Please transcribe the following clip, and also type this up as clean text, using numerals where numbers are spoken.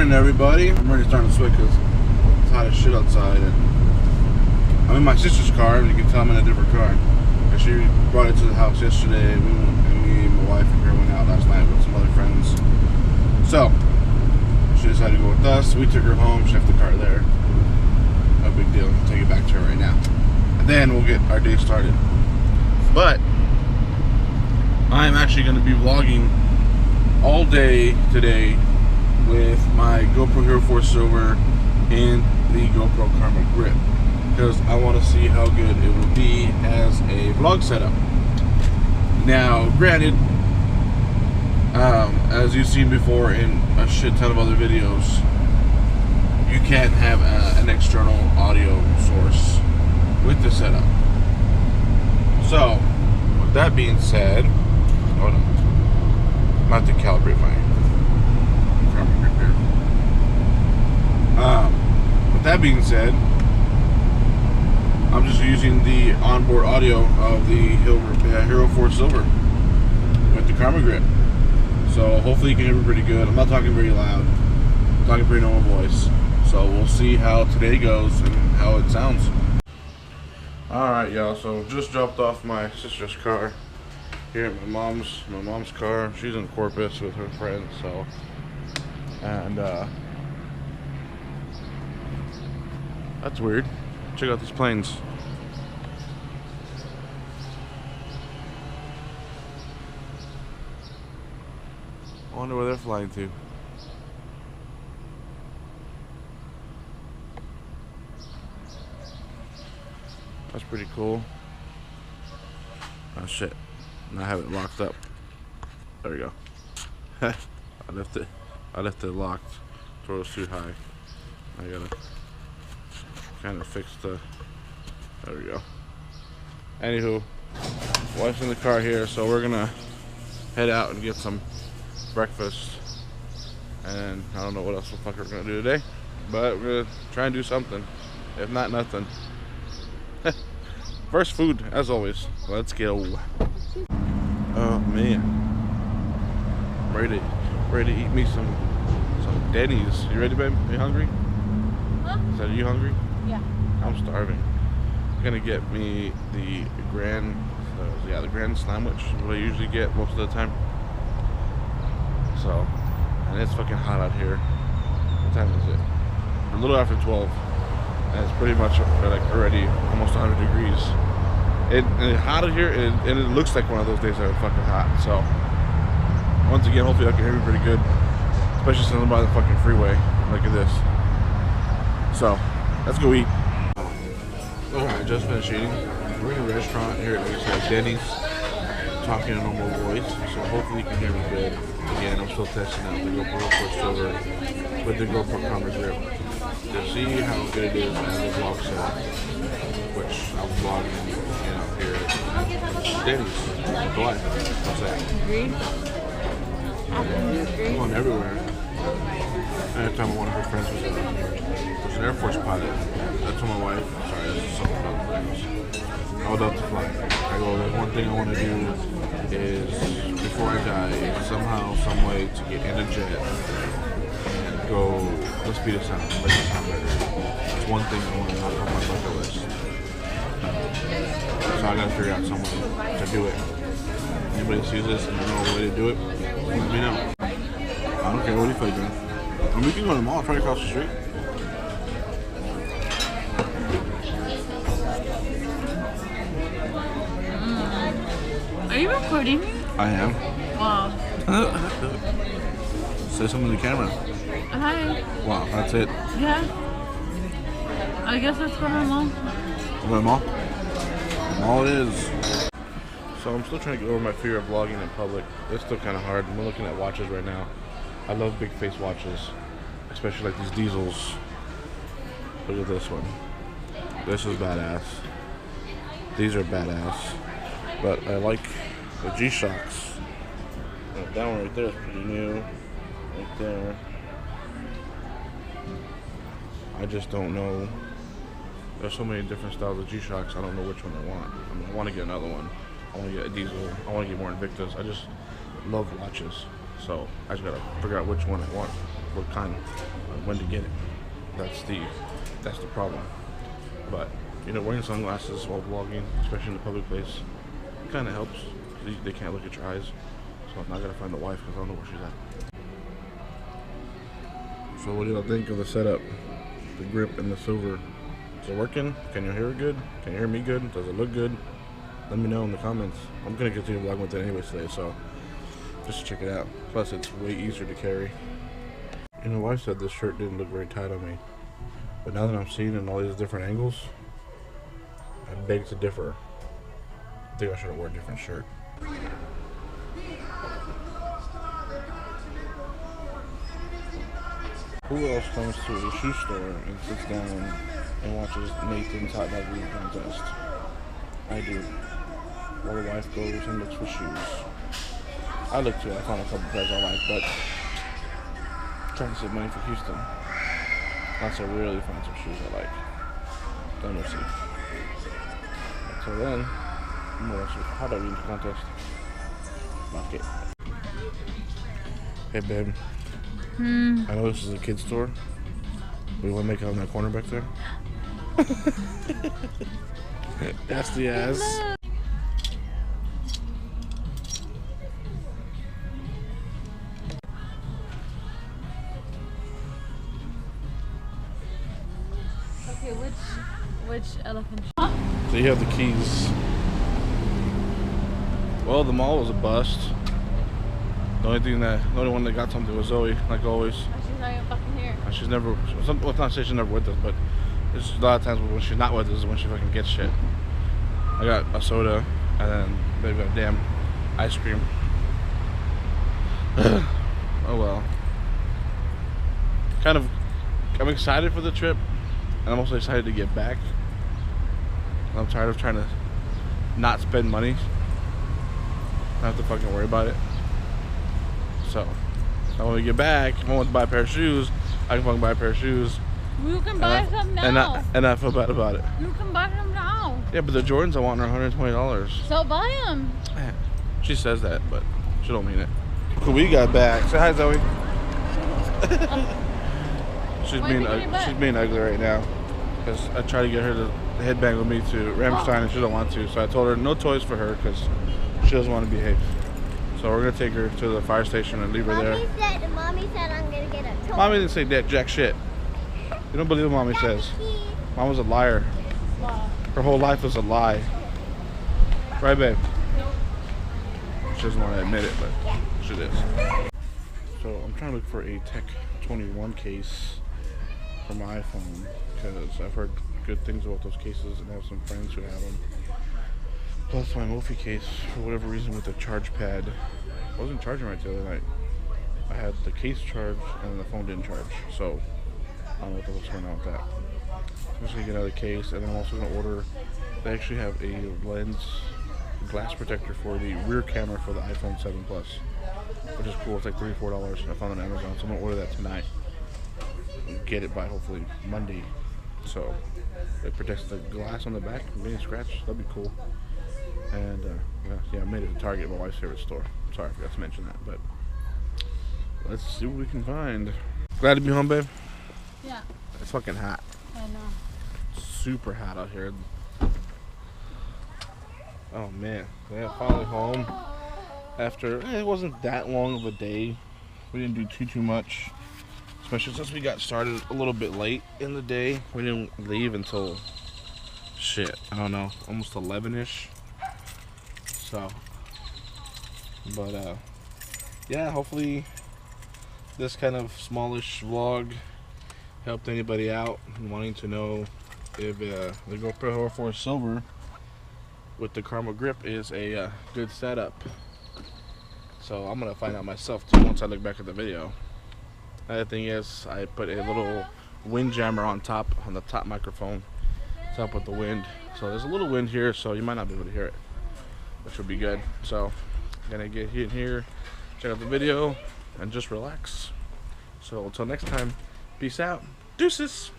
morning, everybody. I'm already starting to sweat because it's hot as shit outside. And I'm in my sister's car, and you can tell I'm in a different car. And she brought it to the house yesterday. Me and my wife and her went out last night with some other friends. So she decided to go with us. We took her home. She left the car there. No big deal. I'll take it back to her right now. And then we'll get our day started. But I'm actually going to be vlogging all day today with my GoPro Hero 4 Silver and the GoPro Karma Grip, because I want to see how good it will be as a vlog setup. Now, granted, as you've seen before in a shit ton of other videos, you can't have an external audio source with the setup. So, with that being said, hold on, I'm about to calibrate my Karma Grip here. With that being said, I'm just using the onboard audio of the Hero 4 Silver with the Karma Grip. So hopefully you can hear me pretty good. I'm not talking very loud. I'm talking pretty normal voice. So we'll see how today goes and how it sounds. Alright, y'all, so just dropped off my sister's car here at my mom's car. She's in Corpus with her friends, so, and that's weird. Check out these planes. I wonder where they're flying to. That's pretty cool. Oh shit. I have it locked up. There we go. I left it locked. Throw it too high. I gotta kind of fix the. There we go. Anywho, wife's in the car here, so we're gonna head out and get some breakfast. And I don't know what else the fuck we're gonna do today, but we're gonna try and do something. If not, nothing. First food, as always. Let's go. Oh man, I'm ready to eat me some Denny's. You ready, babe? Are you hungry? Huh? Are you hungry? Yeah. I'm starving. I'm gonna get me the grand sandwich. What I usually get most of the time. So, and it's fucking hot out here. What time is it? A little after 12, and it's pretty much like already almost 100 degrees. It's hot out here, and it looks like one of those days that are fucking hot. So, once again, hopefully I can hear me pretty good, especially since I'm by the fucking freeway. Look at this. So, let's go eat. Alright, just finished eating. We're in a restaurant here at Denny's, talking in a normal voice, so hopefully you can hear me good. Again, I'm still testing out the GoPro 4 Silver with the GoPro Karma Grip to see how good it is as a vlog setup, which I'm vlogging, here at Denny's. Why? What's that? Green? I'm going everywhere. Every time one of her friends was an Air Force pilot. I told my wife, sorry, that's something about things. I would love to fly. I go, there's one thing I want to do is, before I die, somehow, some way to get in a jet and go the speed of sound, make it sound better. That's one thing I want to knock on my bucket list. So I gotta figure out some way to do it. Anybody sees this and you know a way to do it, let me know. I don't care, what do you feel, man? And we can go to the mall, right across the street. Are you recording me? I am. Wow. Say something to the camera. Hi. Wow, that's it. Yeah. I guess let's go to the mall. Go to the mall? Mall it is. So I'm still trying to get over my fear of vlogging in public. It's still kind of hard. I'm looking at watches right now. I love big face watches, especially like these diesels. Look at this one. This is badass. These are badass. But I like the G-Shocks. That one right there is pretty new. Right there. I just don't know. There's so many different styles of G-Shocks, I don't know which one I want. I mean, I want to get another one. I want to get a diesel. I want to get more Invictus. I just love watches. So I just gotta figure out which one I want, what kind, when to get it. That's the problem. But you know, wearing sunglasses while vlogging, especially in a public place, kind of helps. They can't look at your eyes. So I'm not gonna find the wife because I don't know where she's at. So what do y'all think of the setup? The grip and the silver. Is it working? Can you hear it good? Can you hear me good? Does it look good? Let me know in the comments. I'm gonna continue vlogging with it anyways today, so just check it out. Plus it's way easier to carry. You know, wife said this shirt didn't look very tight on me. But now that I'm seeing it in all these different angles, I beg to differ. I think I should have worn a different shirt. Who else comes to a shoe store and sits down and watches Nathan's hot dog eating contest? I do. While the wife goes and looks for shoes. I look too. I found a couple pairs I like, but I'm trying to save money for Houston. Unless I really find some shoes I like. Then we'll see. So then, I'm gonna watch a hot dog eating contest. Lock it. Hey babe. I know this is a kid's store. We want to make out in that corner back there. That's the ass. Okay, which elephant? So you have the keys. Well, the mall was a bust. The only one that got something was Zoe, like always. She's not even fucking here. And she's never, well, not say she's never with us, but there's a lot of times when she's not with us is when she fucking gets shit. I got a soda, and then they got a damn ice cream. Oh well. I'm excited for the trip, and I'm also excited to get back. I'm tired of trying to not spend money. Not have to fucking worry about it. So, when we get back, if I want to buy a pair of shoes, I can fucking buy a pair of shoes. You can buy some now. And I feel bad about it. You can buy them now. Yeah, but the Jordans I want are $120. So buy them. She says that, but she don't mean it. Cool, we got back. Say hi, Zoe. She's being ugly right now. Because I tried to get her to headbang with me to Ramstein and she don't want to. So I told her no toys for her because she doesn't want to behave. So we're going to take her to the fire station and leave her there. Mommy said I'm going to get a toy. Mommy didn't say that jack shit. You don't believe what Mommy says. Mom was a liar. Her whole life was a lie. Right, babe? She doesn't want to admit it, but she is. So I'm trying to look for a Tech 21 case for my iPhone because I've heard good things about those cases and I have some friends who have them. Plus my Mophie case, for whatever reason, with the charge pad, wasn't charging right the other night. I had the case charged and the phone didn't charge, so I don't know what's going on with that. I'm just gonna get another case, and then I'm also gonna order. They actually have a lens glass protector for the rear camera for the iPhone 7 Plus, which is cool. It's like $3 or $4. I found it on Amazon, so I'm gonna order that tonight. And get it by hopefully Monday, so it protects the glass on the back from being scratched. That'd be cool. And yeah, I made it to Target, my wife's favorite store. Sorry, I forgot to mention that, but let's see what we can find. Glad to be home, babe? Yeah. It's fucking hot. I know. Super hot out here. Oh man, yeah, finally home. After, it wasn't that long of a day. We didn't do too much. Especially since we got started a little bit late in the day. We didn't leave until, shit, I don't know, almost 11-ish. So, but yeah, hopefully this kind of smallish vlog helped anybody out wanting to know if the GoPro 4 Silver with the Karma Grip is a good setup. So I'm gonna find out myself too once I look back at the video. Another thing is I put a little wind jammer on the top microphone to help with the wind. So there's a little wind here, so you might not be able to hear it, which would be good. So I'm gonna get in here, check out the video, and just relax. So until next time, peace out. Deuces.